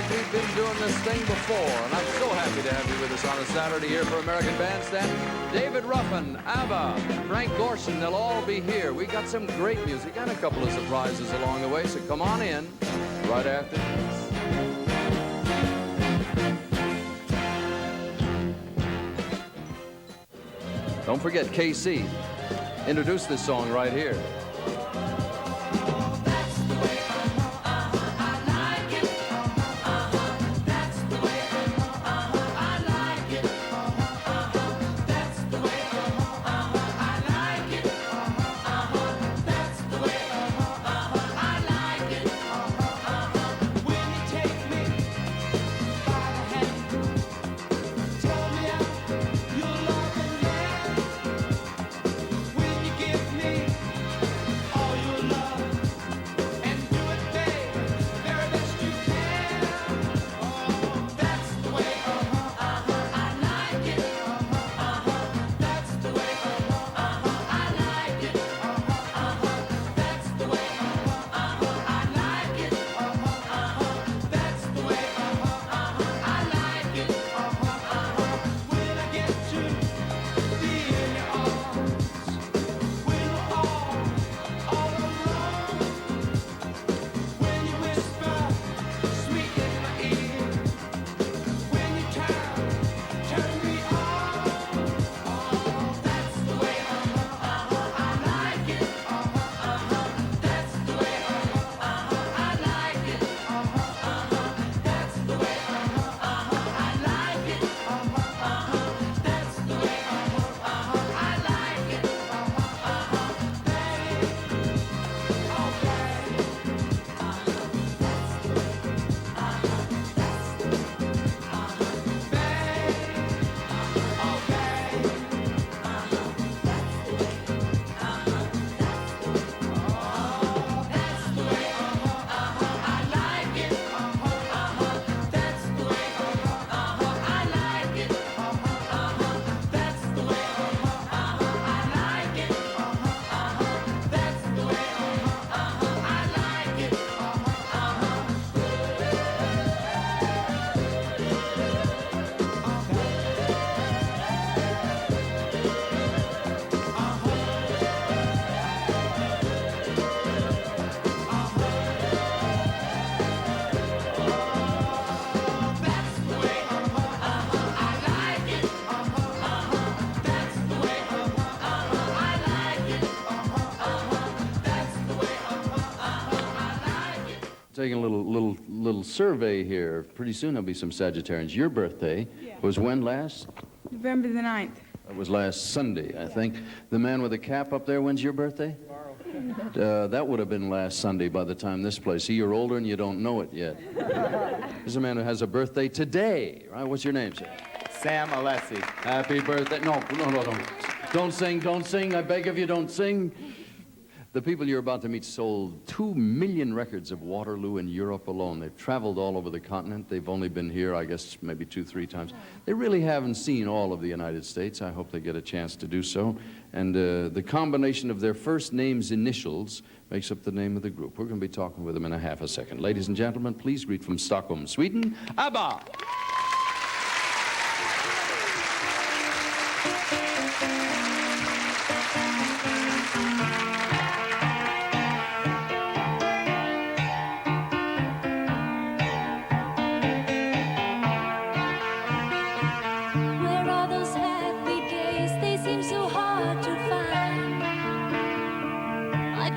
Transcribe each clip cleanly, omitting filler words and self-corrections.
we've been doing this thing before, and I'm so happy to have you with us on a Saturday here for American Bandstand. David Ruffin, ABBA, Frank Gorshin, they'll all be here. We got some great music and a couple of surprises along the way, so come on in right after this. Don't forget KC. Introduce this song right here. Taking a little survey here. Pretty soon there'll be some Sagittarians. Your birthday was when last? November the 9th. It was last Sunday, I think. The man with the cap up there, when's your birthday? Tomorrow. That would have been last Sunday by the time this plays. See, you're older and you don't know it yet. There's a man who has a birthday today, right? What's your name, sir? Sam Alessi. Happy birthday. No, don't. Don't sing. I beg of you, don't sing. The people you're about to meet sold 2 million records of Waterloo in Europe alone. They've traveled all over the continent. They've only been here, I guess, maybe 2-3 times. They really haven't seen all of the United States. I hope they get a chance to do so. And the combination of their first name's initials makes up the name of the group. We're going to be talking with them in a half a second. Ladies and gentlemen, please greet from Stockholm, Sweden, ABBA.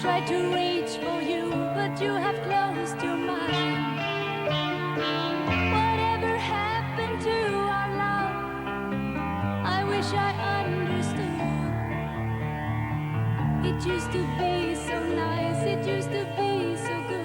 Tried to reach for you, but you have closed your mind. Whatever happened to our love? I wish I understood. It used to be so nice, it used to be so good.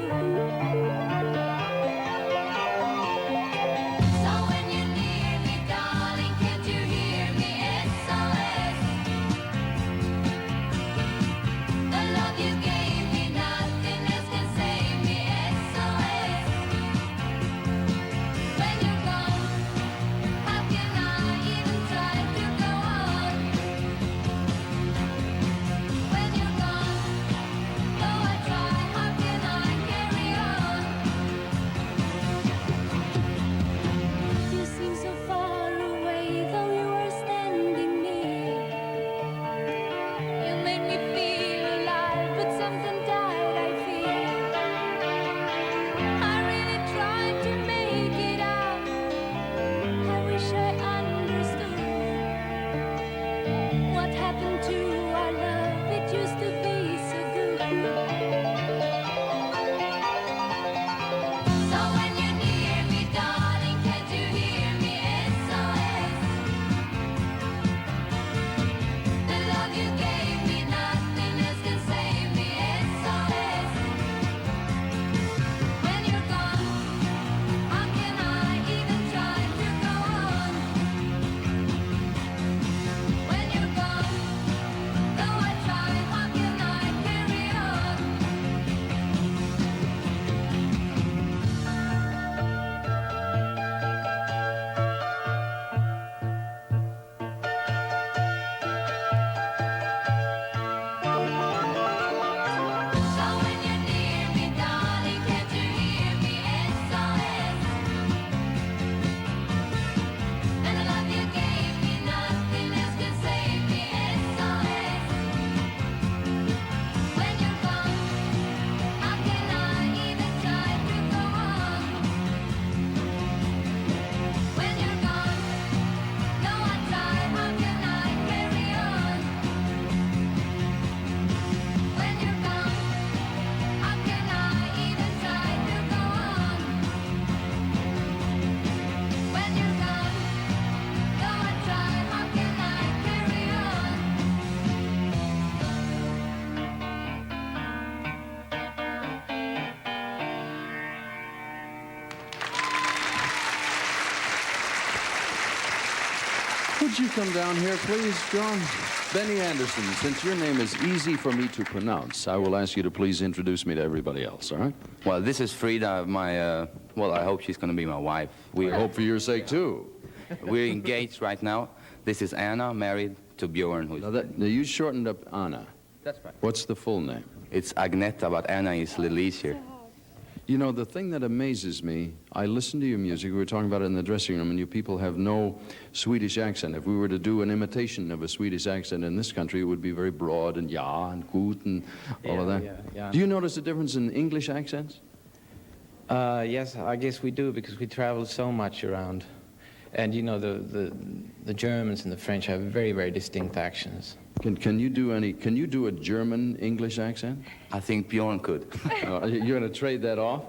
Would you come down here, please, John? Benny Anderson, since your name is easy for me to pronounce, I will ask you to please introduce me to everybody else, all right? Well, this is Frida, my, well, I hope she's going to be my wife. I hope for your sake, too. We're engaged right now. This is Anna, married to Bjorn. Now, you shortened up Anna. That's right. What's the full name? It's Agneta, but Anna is a little easier. You know, the thing that amazes me, I listen to your music, we were talking about it in the dressing room, and you people have no Swedish accent. If we were to do an imitation of a Swedish accent in this country, it would be very broad and ja and gut and all of that. Yeah. Do you notice a difference in English accents? Yes, I guess we do, because we travel so much around. And, you know, the Germans and the French have very, very distinct accents. Can you do a German English accent? I think Bjorn could. You're going to trade that off?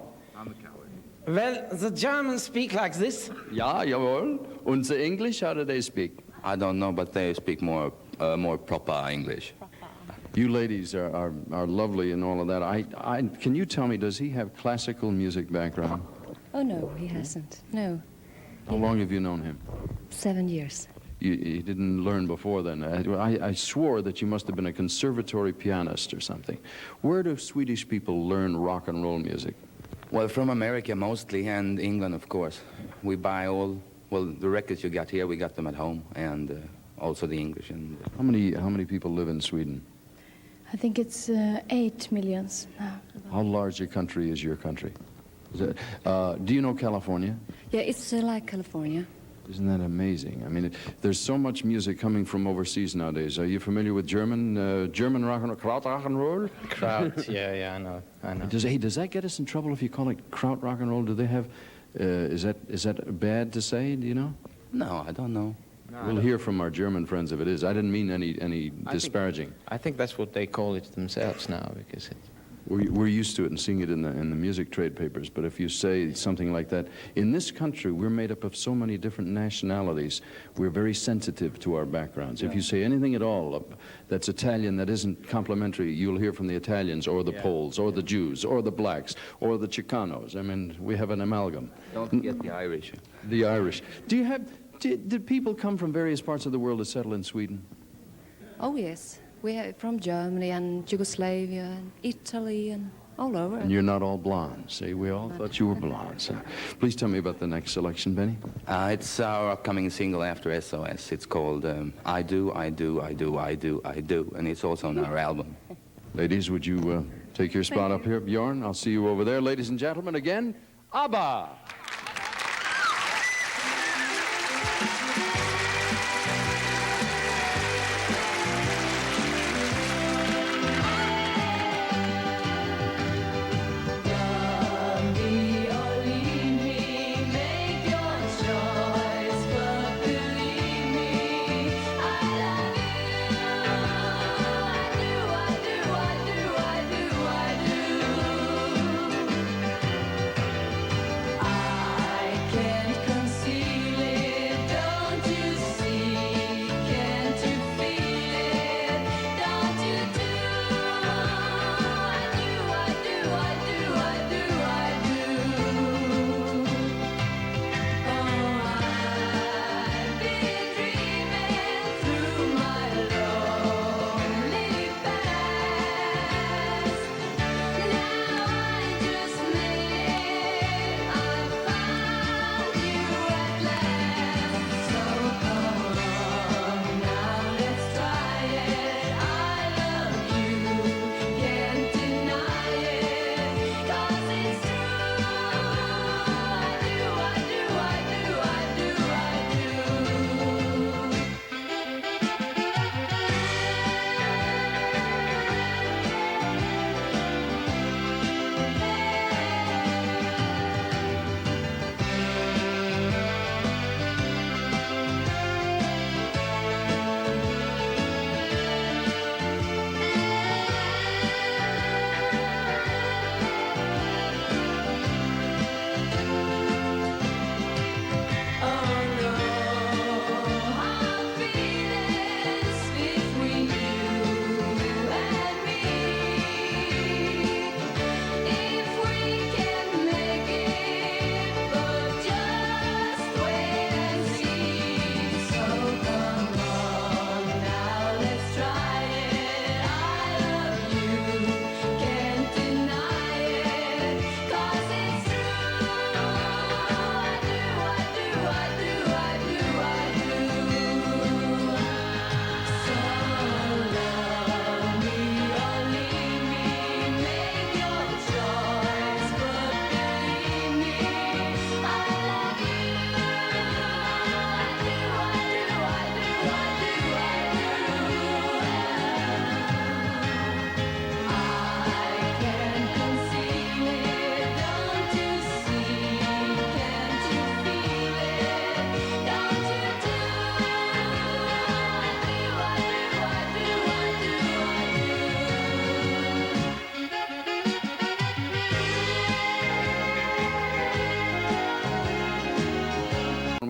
Well, the Germans speak like this. Ja, jawohl. Und the English, how do they speak? I don't know, but they speak more proper English. You ladies are lovely and all of that. Can you tell me, does he have classical music background? Oh, no, he hasn't. No. How long have you known him? 7 years. You didn't learn before then. I swore that you must have been a conservatory pianist or something. Where do Swedish people learn rock and roll music? Well, from America mostly, and England, of course. We buy all, well, the records you got here, we got them at home, and also the English. And How many people live in Sweden? I think it's 8 million now. How large a country is your country? Do you know California? Yeah, it's like California. Isn't that amazing? I mean, there's so much music coming from overseas nowadays. Are you familiar with German rock and roll? Kraut, yeah, I know. Does that get us in trouble if you call it kraut rock and roll? Do they have? Is that bad to say? Do you know? no, I don't know. We'll hear from our German friends if it is. I didn't mean any disparaging. I think that's what they call it themselves now, because We're used to it and seeing it in the music trade papers, but if you say something like that, in this country, we're made up of so many different nationalities, we're very sensitive to our backgrounds. If you say anything at all that's Italian that isn't complimentary, you'll hear from the Italians or the Poles or the Jews or the blacks or the Chicanos. I mean, we have an amalgam. Don't forget the Irish. The Irish. Did people come from various parts of the world to settle in Sweden? Oh, yes. We are from Germany and Yugoslavia and Italy and all over. And you're not all blonde. See, we all thought you were blonde. So please tell me about the next selection, Benny. It's our upcoming single after SOS. It's called I Do, I Do, I Do, I Do, I Do, and it's also on our album. Ladies, would you take your spot up here? Bjorn, I'll see you over there. Ladies and gentlemen, again, ABBA. I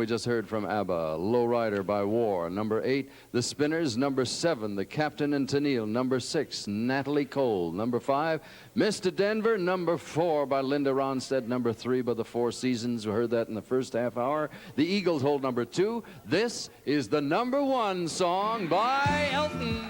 just heard from ABBA, Lowrider by War. Number 8, The Spinners. Number 7, The Captain and Tennille. Number 6, Natalie Cole. Number 5, Mr. Denver. Number 4 by Linda Ronstadt. Number 3 by the Four Seasons. We heard that in the first half hour. The Eagles hold number 2. This is the number 1 song by Elton.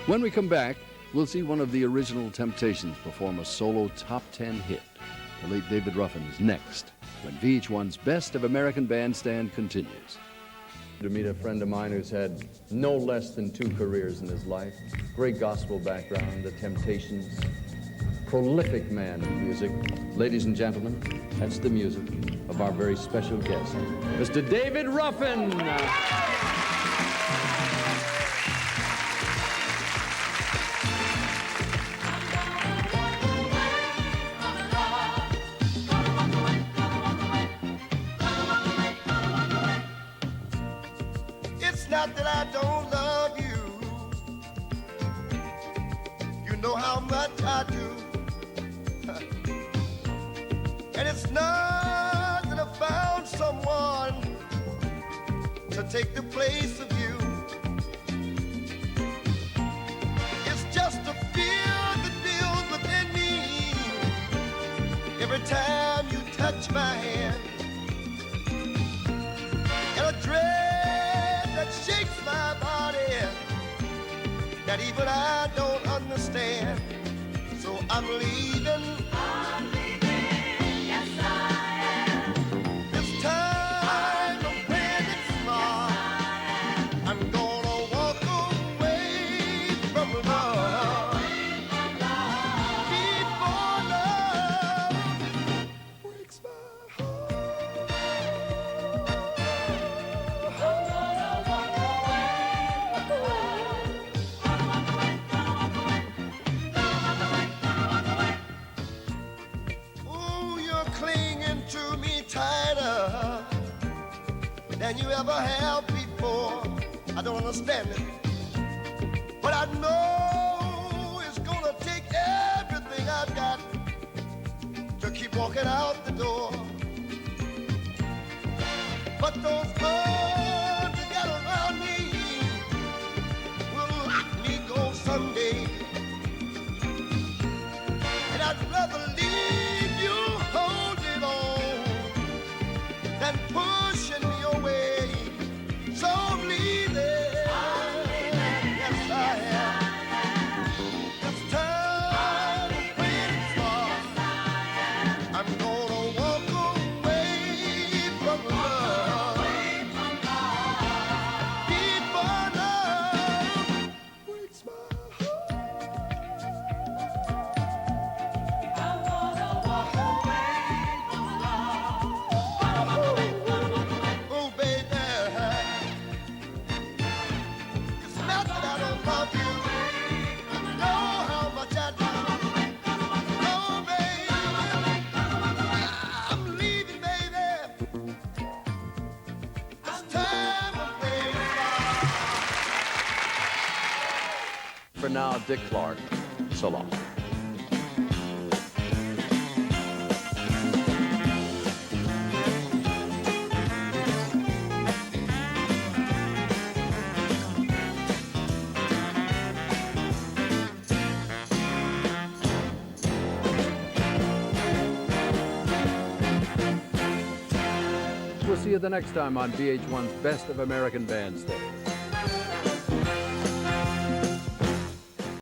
When we come back, we'll see one of the original Temptations perform a solo top 10 hit. The late David Ruffin's next, when VH1's Best of American Bandstand continues. To meet a friend of mine who's had no less than 2 careers in his life. Great gospel background, the Temptations, prolific man of music. Ladies and gentlemen, that's the music of our very special guest, Mr. David Ruffin. Not that I don't love you. You know how much I do. And it's not that I found someone to take the place of you. It's just a fear that builds within me every time you touch my hand. that even I don't understand. So I'm leaving. Yes, I am. This time I'm playing it smart. I'm gonna walk away from love. Before love breaks my Ooh, you're clinging to me tighter than you ever have before. I don't understand it, but I know it's gonna take everything I've got to keep walking out the door. But those arms you got around me will let me go someday. And I'd rather leave you holding on than pushing me away. So I'm leaving. Yes, I am. This time I'm playing it smart. I'm gonna walk away from love. Before love breaks my Oh, baby, it's not that I don't love you. You know how much I do. Oh, baby, I'm leaving, baby. This time I'm playing it. For now, Dick Clark. So long. We'll see you the next time on VH1's Best of American Bandstand.